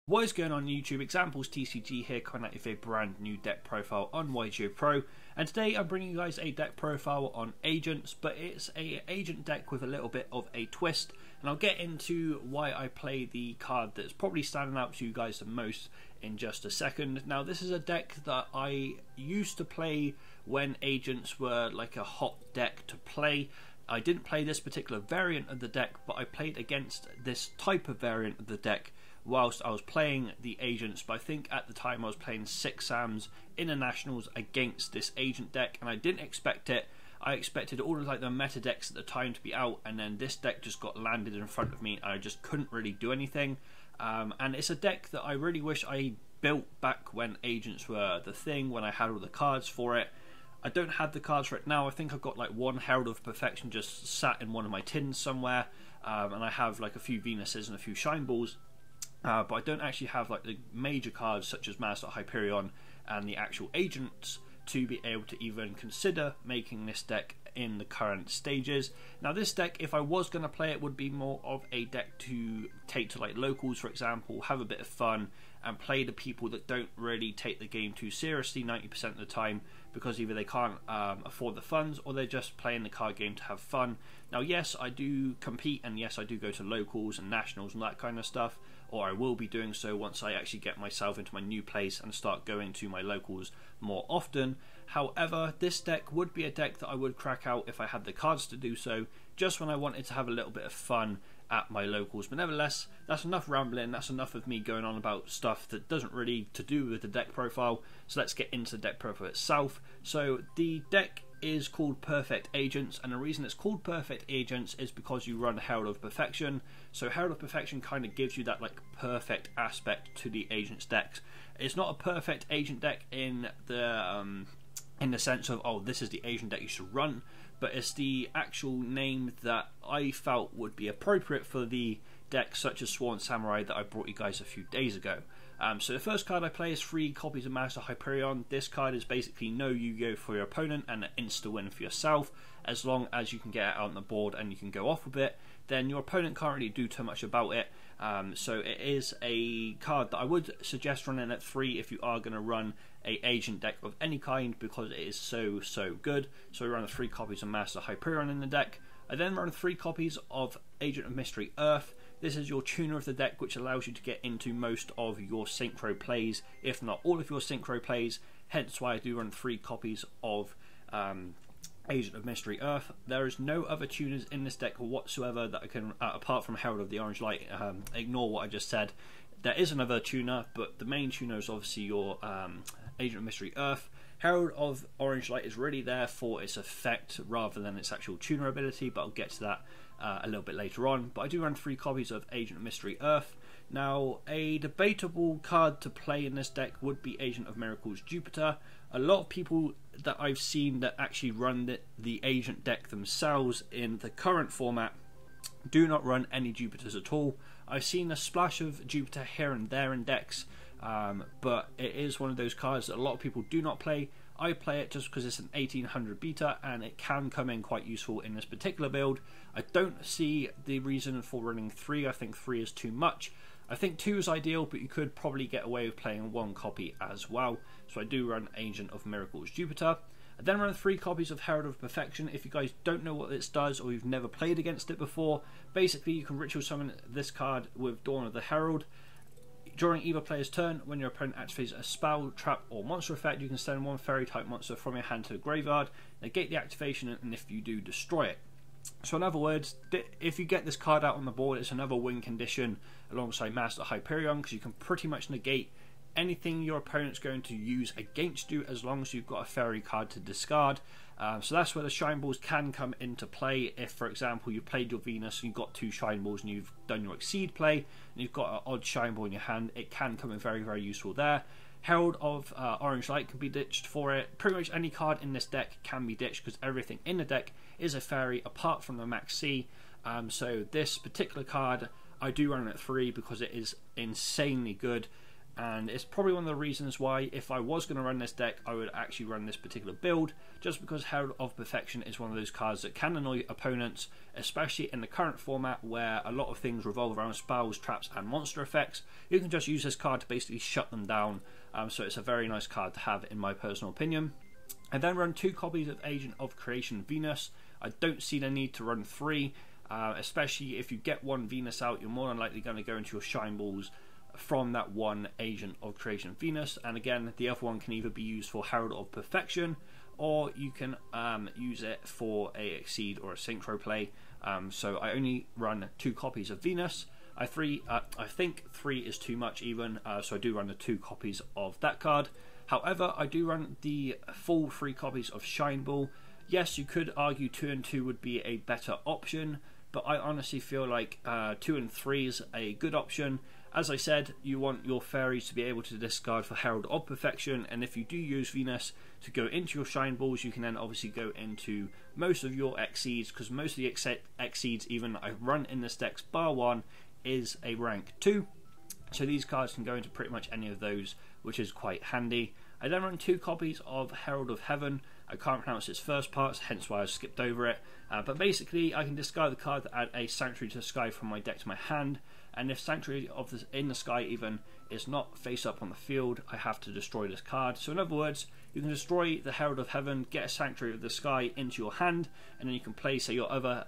What is going on YouTube? Examples TCG here, coming out with a brand new deck profile on YuGiOh Pro, and today I'm bringing you guys a deck profile on agents, but it's a agent deck with a little bit of a twist, and I'll get into why I play the card that's probably standing out to you guys the most in just a second. Now, this is a deck that I used to play when agents were like a hot deck to play. I didn't play this particular variant of the deck, but I played against this type of variant of the deck whilst I was playing the agents. But I think at the time I was playing 6 SAMs internationals against this agent deck, and I didn't expect it. I expected all of like the meta decks at the time to be out, and then this deck just got landed in front of me and I just couldn't really do anything. And it's a deck that I really wish I built back when agents were the thing, when I had all the cards for it. I don't have the cards for it now. I think I've got like one Herald of Perfection just sat in one of my tins somewhere, and I have like a few Venuses and a few Shine Balls. But I don't actually have like the major cards such as Master Hyperion and the actual agents to be able to even consider making this deck in the current stages. Now, this deck, if I was going to play it, would be more of a deck to take to like locals, for example, have a bit of fun and play the people that don't really take the game too seriously 90% of the time, because either they can't afford the funds or they're just playing the card game to have fun. Now, yes, I do compete, and yes, I do go to locals and nationals and that kind of stuff, or I will be doing so once I actually get myself into my new place and start going to my locals more often. However, this deck would be a deck that I would crack out if I had the cards to do so, just when I wanted to have a little bit of fun at my locals. But nevertheless, that's enough rambling, that's enough of me going on about stuff that doesn't really to do with the deck profile. So let's get into the deck profile itself. So the deck is called Perfect Agents, and the reason it's called Perfect Agents is because you run Herald of Perfection. So Herald of Perfection kind of gives you that like perfect aspect to the agents decks. It's not a perfect agent deck in the sense of, oh, this is the agent deck you should run, but it's the actual name that I felt would be appropriate for the deck such as Sworn Samurai that I brought you guys a few days ago. So the first card I play is 3 copies of Master Hyperion. This card is basically no YuGiOh for your opponent and an insta-win for yourself. As long as you can get it out on the board and you can go off with it, then your opponent can't really do too much about it. So it is a card that I would suggest running at 3 if you are going to run a agent deck of any kind, because it is so good. So I run 3 copies of Master Hyperion in the deck. I then run 3 copies of Agent of Mystery Earth. This is your tuner of the deck, which allows you to get into most of your synchro plays, if not all of your synchro plays, hence why I do run 3 copies of Agent of Mystery Earth. There is no other tuners in this deck whatsoever that I can, apart from Herald of the Orange Light. Ignore what I just said. There is another tuner, but the main tuner is obviously your Agent of Mystery Earth. Herald of Orange Light is really there for its effect rather than its actual tuner ability, but I'll get to that a little bit later on. But I do run 3 copies of Agent of Mystery Earth. Now, a debatable card to play in this deck would be Agent of Miracles Jupiter. A lot of people that I've seen that actually run the agent deck themselves in the current format do not run any Jupiters at all. I've seen a splash of Jupiter here and there in decks, but it is one of those cards that a lot of people do not play. I play it just because it's an 1800 beta and it can come in quite useful in this particular build. I don't see the reason for running 3. I think 3 is too much. I think 2 is ideal, but you could probably get away with playing 1 copy as well. So I do run Agent of Miracles Jupiter. I then run 3 copies of Herald of Perfection. If you guys don't know what this does or you've never played against it before, basically you can ritual summon this card with Dawn of the Herald. During either player's turn, when your opponent activates a spell, trap, or monster effect, you can send 1 fairy type monster from your hand to the graveyard, negate the activation, and if you do, destroy it. So in other words, if you get this card out on the board, it's another win condition alongside Master Hyperion, because you can pretty much negate anything your opponent's going to use against you as long as you've got a fairy card to discard. So that's where the Shine Balls can come into play. If, for example, you played your Venus and you've got 2 Shine Balls and you've done your Exceed play and you've got an odd Shine Ball in your hand, it can come in very useful there. Herald of Orange Light can be ditched for it. Pretty much any card in this deck can be ditched because everything in the deck is a fairy apart from the Max C. So this particular card I do run at 3 because it is insanely good. and it's probably one of the reasons why, if I was going to run this deck, I would actually run this particular build, just because Herald of Perfection is one of those cards that can annoy opponents, especially in the current format where a lot of things revolve around spells, traps and monster effects. You can just use this card to basically shut them down, so it's a very nice card to have in my personal opinion. I then run 2 copies of Agent of Creation Venus. I don't see the need to run 3, especially if you get 1 Venus out, you're more than likely going to go into your shine balls from that 1 Agent of Creation Venus, and again the other one can either be used for Herald of Perfection, or you can use it for a Exceed or a Synchro play. So I only run 2 copies of Venus. I think 3 is too much even, so I do run the 2 copies of that card. However, I do run the full 3 copies of Shine Ball. Yes, you could argue 2 and 2 would be a better option, but I honestly feel like 2 and 3 is a good option. As I said, you want your fairies to be able to discard for Herald of Perfection, and if you do use Venus to go into your Shine Balls, you can then obviously go into most of your Exceeds, because most of the Exceeds even I run in this deck, bar 1, is a rank 2. So these cards can go into pretty much any of those, which is quite handy. I then run 2 copies of Herald of Heaven. I can't pronounce its first parts, hence why I skipped over it. But basically, I can discard the card to add a Sanctuary to the Sky from my deck to my hand, and if Sanctuary in the Sky even is not face up on the field, I have to destroy this card. So in other words, you can destroy the Herald of Heaven, get a Sanctuary of the Sky into your hand, and then you can play, say, your other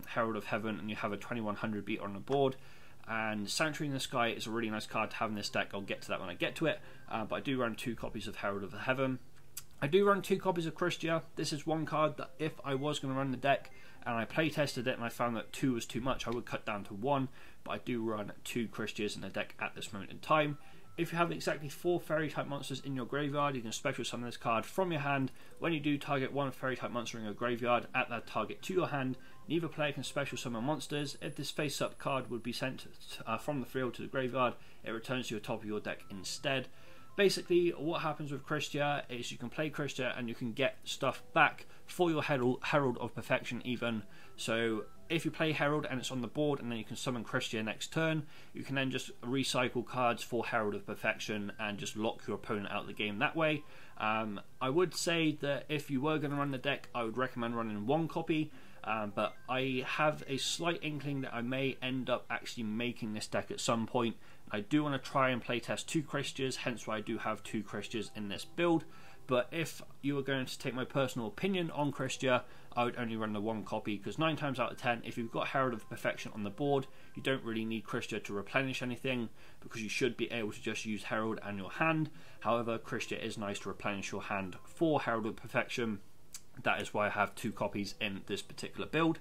Herald of Heaven, and you have a 2100 beat on the board. And Sanctuary in the Sky is a really nice card to have in this deck. I'll get to that when I get to it, but I do run 2 copies of Herald of Heaven. I do run 2 copies of Christia. This is one card that if I was going to run the deck and I play tested it and I found that 2 was too much, I would cut down to 1, but I do run 2 Christias in the deck at this moment in time. If you have exactly 4 fairy type monsters in your graveyard, you can special summon this card from your hand. When you do target 1 fairy type monster in your graveyard, add that target to your hand. Neither player can special summon monsters. If this face up card would be sent from the field to the graveyard, it returns to your top of your deck instead. Basically, what happens with Christia is you can play Christia and you can get stuff back for your Herald of Perfection even. So if you play Herald and it's on the board and then you can summon Christia next turn, you can then just recycle cards for Herald of Perfection and just lock your opponent out of the game that way. I would say that if you were going to run the deck, I would recommend running 1 copy. But I have a slight inkling that I may end up actually making this deck at some point. I do want to try and playtest 2 Christias, hence why I do have 2 Christias in this build. But if you were going to take my personal opinion on Christia, I would only run the 1 copy, because 9 times out of 10, if you've got Herald of Perfection on the board, you don't really need Christia to replenish anything, because you should be able to just use Herald and your hand. However, Christia is nice to replenish your hand for Herald of Perfection. That is why I have 2 copies in this particular build.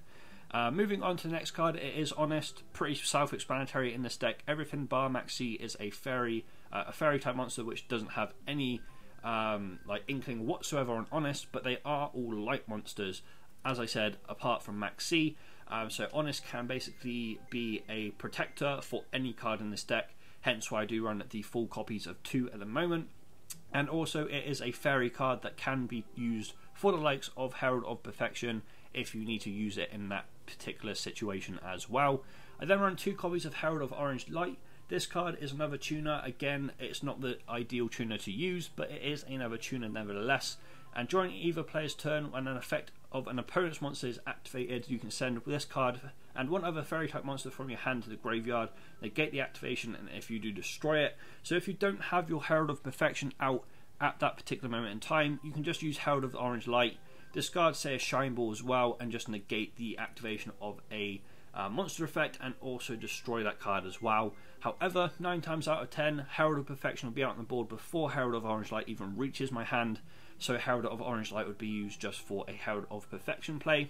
Moving on to the next card, it is Honest, pretty self-explanatory in this deck. Everything bar Max C is a fairy type monster which doesn't have any like inkling whatsoever on Honest, but they are all light monsters, as I said, apart from Max C. So Honest can basically be a protector for any card in this deck, hence why I do run the full copies of 2 at the moment. And also it is a fairy card that can be used for the likes of Herald of Perfection if you need to use it in that particular situation as well. I then run 2 copies of Herald of Orange Light. This card is another tuner. Again, it's not the ideal tuner to use, but it is another tuner nevertheless. And during either player's turn, when an effect of an opponent's monster is activated, you can send this card and 1 other fairy type monster from your hand to the graveyard. Negate the activation, and if you do, destroy it. So if you don't have your Herald of Perfection out at that particular moment in time, you can just use Herald of Orange Light, discard, say, a Shine Ball as well, and just negate the activation of a monster effect and also destroy that card as well. However, 9 times out of 10, Herald of Perfection will be out on the board before Herald of Orange Light even reaches my hand, so Herald of Orange Light would be used just for a Herald of Perfection play.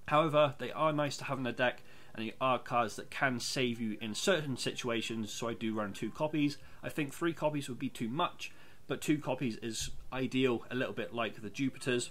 However, they are nice to have in the deck, and they are cards that can save you in certain situations, so I do run 2 copies. I think 3 copies would be too much, but 2 copies is ideal, a little bit like the Jupiters.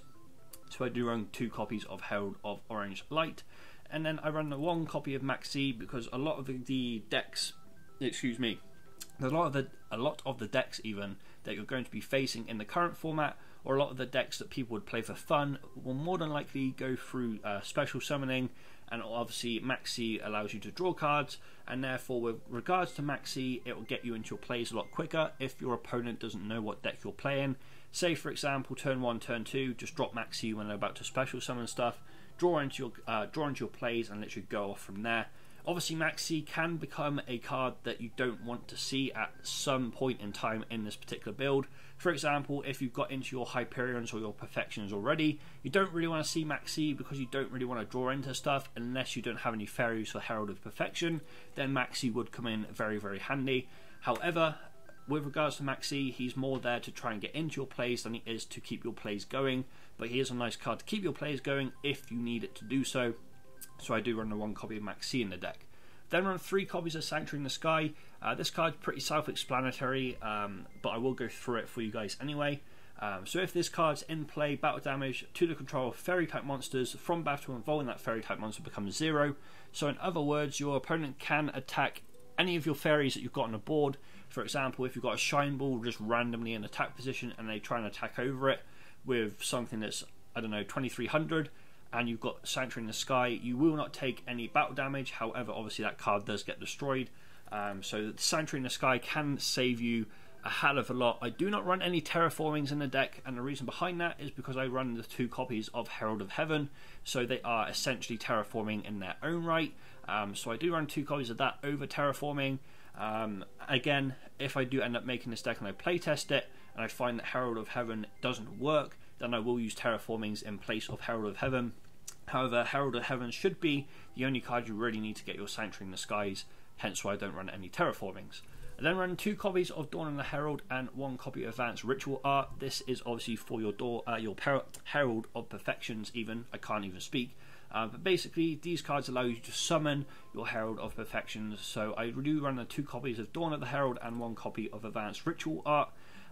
So I do run 2 copies of Herald of Orange Light. And then I run the 1 copy of Max C, because a lot of the decks, a lot of the decks even that you're going to be facing in the current format, or a lot of the decks that people would play for fun, will more than likely go through special summoning and obviously Maxi allows you to draw cards, and therefore with regards to Maxi, it will get you into your plays a lot quicker if your opponent doesn't know what deck you're playing. Say for example, turn 1, turn 2, just drop Maxi when they're about to special summon stuff, draw into your plays, and literally go off from there. Obviously Maxi can become a card that you don't want to see at some point in time in this particular build. For example, if you've got into your Hyperions or your Perfections already, you don't really want to see Maxi because you don't really want to draw into stuff unless you don't have any fairies for Herald of Perfection. Then Maxi would come in very, very handy. However, with regards to Maxi, he's more there to try and get into your plays than he is to keep your plays going, but he is a nice card to keep your plays going if you need it to do so. So I do run the 1 copy of Maxi in the deck. Then run 3 copies of Sanctuary in the Sky. This card's pretty self-explanatory, but I will go through it for you guys anyway. So if this card's in play, battle damage to the control of fairy type monsters from battle involving that fairy type monster becomes 0. So in other words, your opponent can attack any of your fairies that you've got on the board. For example, if you've got a Shine Ball just randomly in attack position and they try and attack over it with something that's, I don't know, 2300, and you've got Sanctuary in the Sky, you will not take any battle damage. However, obviously that card does get destroyed. So the Sanctuary in the Sky can save you a hell of a lot. I do not run any terraformings in the deck, and the reason behind that is because I run the 2 copies of Herald of Heaven, so they are essentially terraforming in their own right. So I do run 2 copies of that over terraforming. Again, if I do end up making this deck and I playtest it and I find that Herald of Heaven doesn't work, then I will use terraformings in place of Herald of Heaven. However, Herald of Heaven should be the only card you really need to get your Sanctuary in the Skies, hence why I don't run any terraformings. I then run 2 copies of Dawn and the Herald and 1 copy of Advanced Ritual Art. This is obviously for your Herald of Perfections even. I can't even speak. But basically, these cards allow you to summon your Herald of Perfections. So I do run the 2 copies of Dawn of the Herald and 1 copy of Advanced Ritual Art.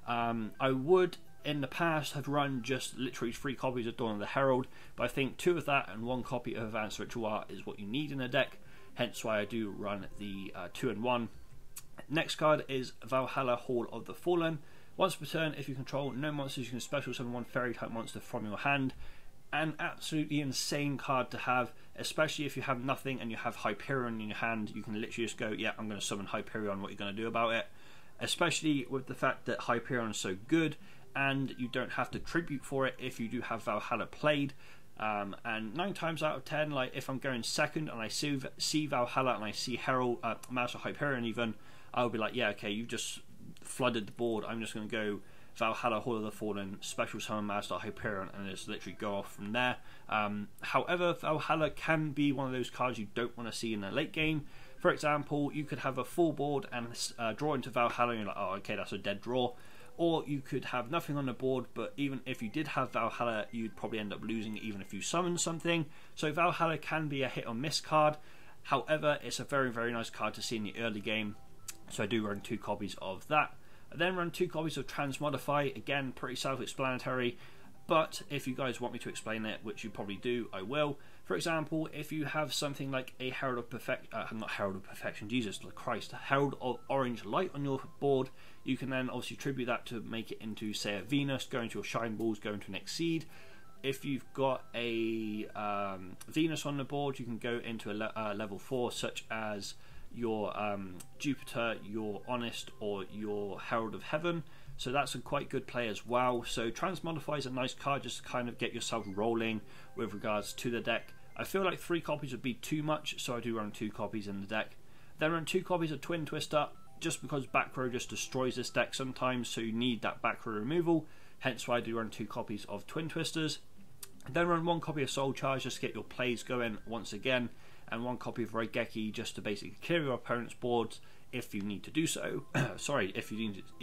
I would, in the past, have run just literally 3 copies of Dawn of the Herald, but I think 2 of that and 1 copy of Advanced Ritual Art is what you need in a deck. Hence why I do run the 2 and 1. Next card is Valhalla, Hall of the Fallen. Once per turn, if you control no monsters, you can special summon 1 fairy type monster from your hand. An absolutely insane card to have, especially if you have nothing and you have Hyperion in your hand. You can literally just go, yeah, I'm going to summon Hyperion, what are you going to do about it? Especially with the fact that Hyperion is so good and you don't have to tribute for it if you do have Valhalla played. And 9 times out of 10, like if I'm going second and I see Valhalla and I see Herald, Master Hyperion even, I'll be like, yeah, okay, you've just flooded the board. I'm just going to go Valhalla, Hall of the Fallen, special summon Master Hyperion, and just literally go off from there. However, Valhalla can be one of those cards you don't want to see in the late game. For example, you could have a full board and draw into Valhalla, and you're like, oh, okay, that's a dead draw. Or you could have nothing on the board, but even if you did have Valhalla, you'd probably end up losing even if you summon something. So Valhalla can be a hit or miss card. However, it's a very, very nice card to see in the early game. So I do run 2 copies of that. I then run 2 copies of Transmodify. Again, pretty self-explanatory. But if you guys want me to explain it, which you probably do, I will. For example, if you have something like a Herald of not Herald of Perfection, Jesus Christ, Herald of Orange Light on your board, you can then obviously tribute that to make it into, say, a Venus, go into your Shine Balls, go into an Exceed. If you've got a Venus on the board, you can go into a level 4, such as your Jupiter, your Honest, or your Herald of Heaven. So that's a quite good play as well. So Transmodify is a nice card just to kind of get yourself rolling with regards to the deck. I feel like 3 copies would be too much, so I do run 2 copies in the deck. Then run 2 copies of Twin Twister, just because back row just destroys this deck sometimes, so you need that back row removal. Hence why I do run 2 copies of Twin Twisters. Then run 1 copy of Soul Charge just to get your plays going once again, and 1 copy of Raigeki just to basically clear your opponent's boards if you need to do so. Sorry, if you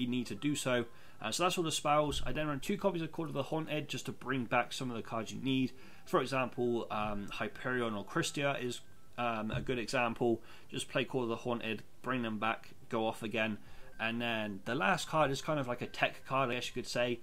need to do so. So that's all the spells. I then run 2 copies of Call of the Haunted just to bring back some of the cards you need. For example, Hyperion or Christia is a good example. Just play Call of the Haunted, bring them back, go off again. And then the last card is kind of like a tech card, I guess you could say,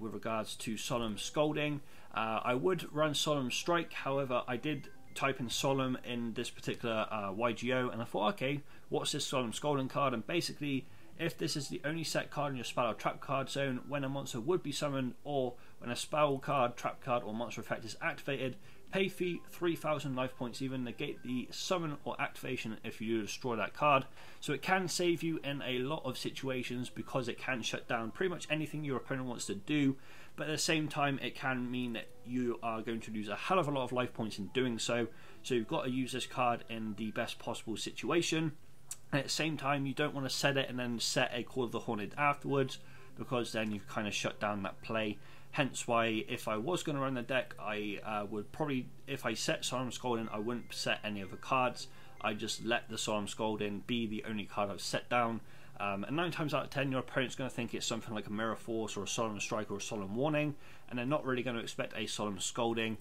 with regards to Solemn Scolding. I would run Solemn Strike, however, I did type in Solemn in this particular YuGiOh, and I thought, okay, what's this Solemn Scolding card? And basically, If this is the only set card in your spell or trap card zone when a monster would be summoned, or when a spell card, trap card, or monster effect is activated, pay fee 3,000 life points, even negate the summon or activation if you destroy that card. So it can save you in a lot of situations because it can shut down pretty much anything your opponent wants to do, but at the same time it can mean that you are going to lose a hell of a lot of life points in doing so. So you've got to use this card in the best possible situation. At the same time, you don't want to set it and then set a Call of the Horned afterwards, because then you've kind of shut down that play. Hence why, if I was going to run the deck, I would probably, if I set Solemn Scolding, I wouldn't set any other cards. I just let the Solemn Scolding be the only card I've set down. And 9 times out of 10, your opponent's going to think it's something like a Mirror Force or a Solemn Strike or a Solemn Warning, and they're not really going to expect a Solemn Scolding.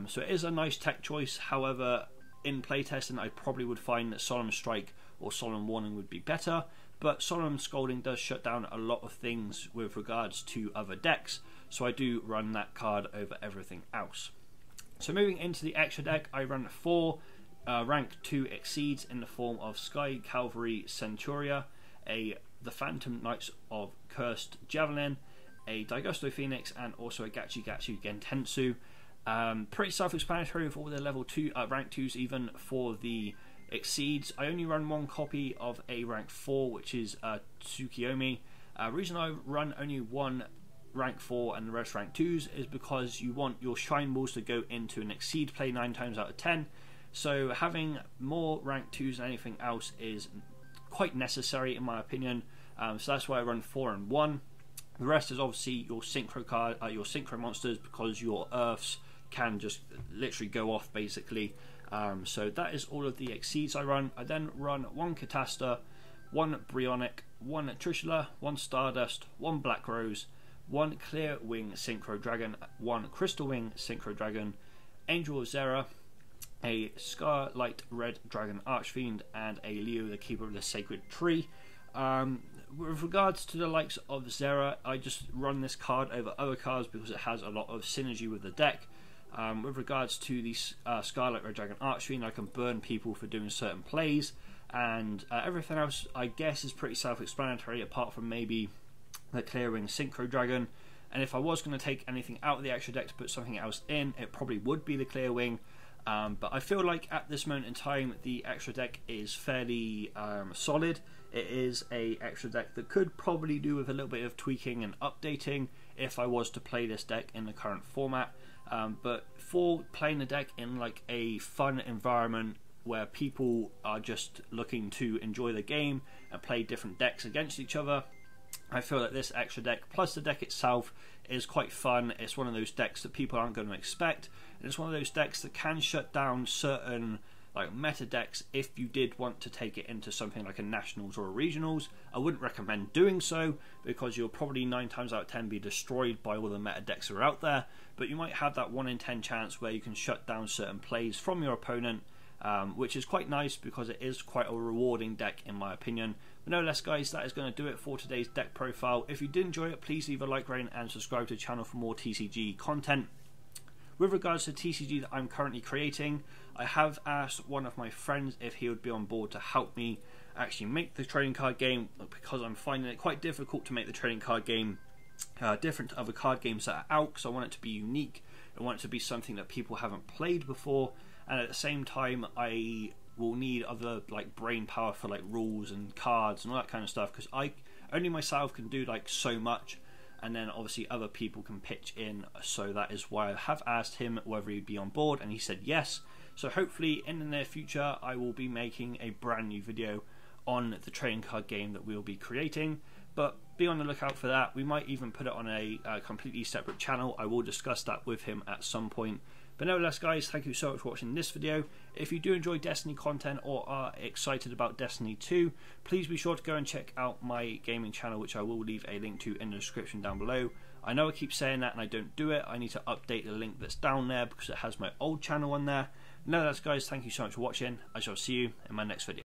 So it is a nice tech choice. However, in playtesting, I probably would find that Solemn Strike or Solemn Warning would be better, but Solemn Scolding does shut down a lot of things with regards to other decks, so I do run that card over everything else. So moving into the extra deck, I run 4 rank 2 exceeds in the form of Sky Cavalry Centuria, the Phantom Knights of Cursed Javelin, a Daigusto Phoenix, and also a Gachi Gachi Gentetsu. Pretty self-explanatory with all the level 2 rank 2s even for the exceeds. I only run 1 copy of a rank 4, which is Tsukiyomi. Reason I run only 1 rank 4 and the rest rank 2s is because you want your shine balls to go into an exceed play 9 times out of 10. So having more rank 2s than anything else is quite necessary in my opinion. So that's why I run 4 and 1. The rest is obviously your synchro card, your synchro monsters, because your earths can just literally go off basically. So that is all of the exceeds I run. I then run 1 Catasta, 1 Bryonic, 1 Trishula, 1 Stardust, 1 Black Rose, 1 Clear Wing Synchro Dragon, 1 Crystal Wing Synchro Dragon, Angel of Zera, a Scarlight Red Dragon Archfiend, and a Leo the Keeper of the Sacred Tree. With regards to the likes of Zera, I just run this card over other cards because it has a lot of synergy with the deck. With regards to the Scarlet Red Dragon Archfiend, I can burn people for doing certain plays, and everything else I guess is pretty self-explanatory apart from maybe the Clearwing Synchro Dragon. And if I was going to take anything out of the extra deck to put something else in, it probably would be the Clearwing. But I feel like at this moment in time the extra deck is fairly solid. It is a extra deck that could probably do with a little bit of tweaking and updating if I was to play this deck in the current format. But for playing the deck in like a fun environment where people are just looking to enjoy the game and play different decks against each other, I feel that this extra deck plus the deck itself is quite fun. It's one of those decks that people aren't going to expect, and it's one of those decks that can shut down certain like meta decks if you did want to take it into something like a nationals or a regionals. I wouldn't recommend doing so because you'll probably 9 times out of 10 be destroyed by all the meta decks that are out there, but you might have that 1 in 10 chance where you can shut down certain plays from your opponent, which is quite nice because it is quite a rewarding deck in my opinion. But no less guys, that is going to do it for today's deck profile. If you did enjoy it, please leave a like, rating and subscribe to the channel for more TCG content. With regards to TCG that I'm currently creating, I have asked one of my friends if he would be on board to help me actually make the trading card game, because I'm finding it quite difficult to make the trading card game different to other card games that are out, because I want it to be unique. I want it to be something that people haven't played before, and at the same time I will need other like brain power for like rules and cards and all that kind of stuff, because I only myself can do like so much, and then obviously other people can pitch in. So that is why I have asked him whether he'd be on board, and he said yes. So hopefully in the near future I will be making a brand new video on the trading card game that we'll be creating, but be on the lookout for that. We might even put it on a completely separate channel. I will discuss that with him at some point. But nevertheless guys, thank you so much for watching this video. If you do enjoy Destiny content or are excited about Destiny 2, please be sure to go and check out my gaming channel, which I will leave a link to in the description down below. I know I keep saying that and I don't do it. I need to update the link that's down there because it has my old channel on there. Nevertheless guys, thank you so much for watching. I shall see you in my next video.